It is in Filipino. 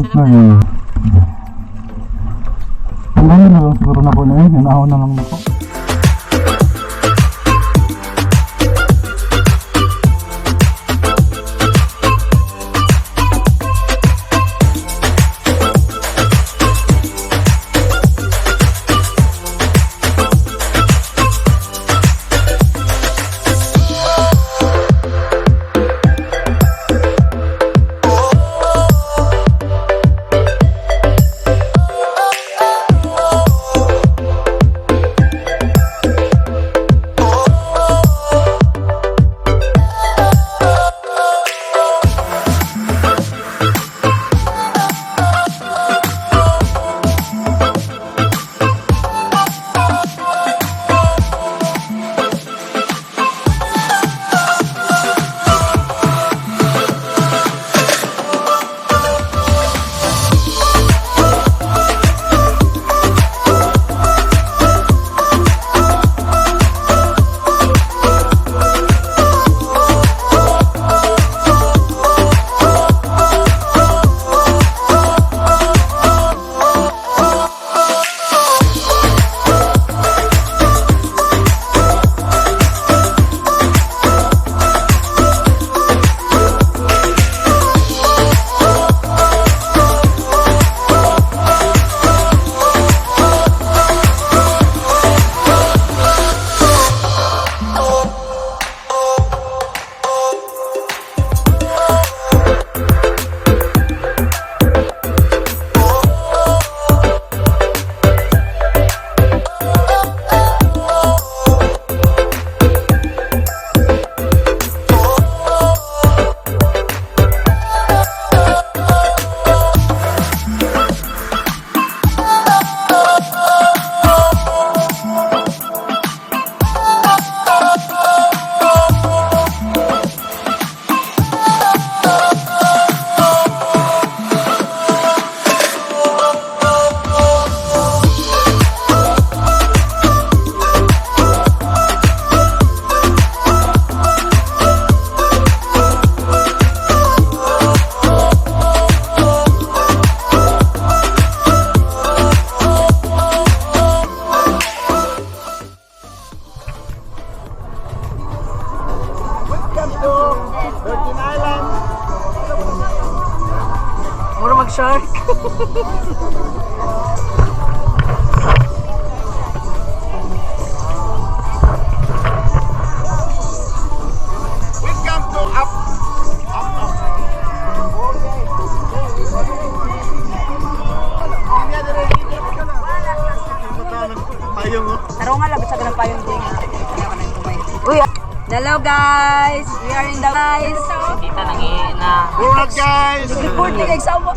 Ayun. Ang ganda na lang siguro na po na yun. Hinahon na lang na po. Mura mag-shark. Welcome to up. Taro nga labit sa ganang payong din. Uy, hello guys. We are in the guys. Kita lagi na. Alright guys. Report ni kay Sawa.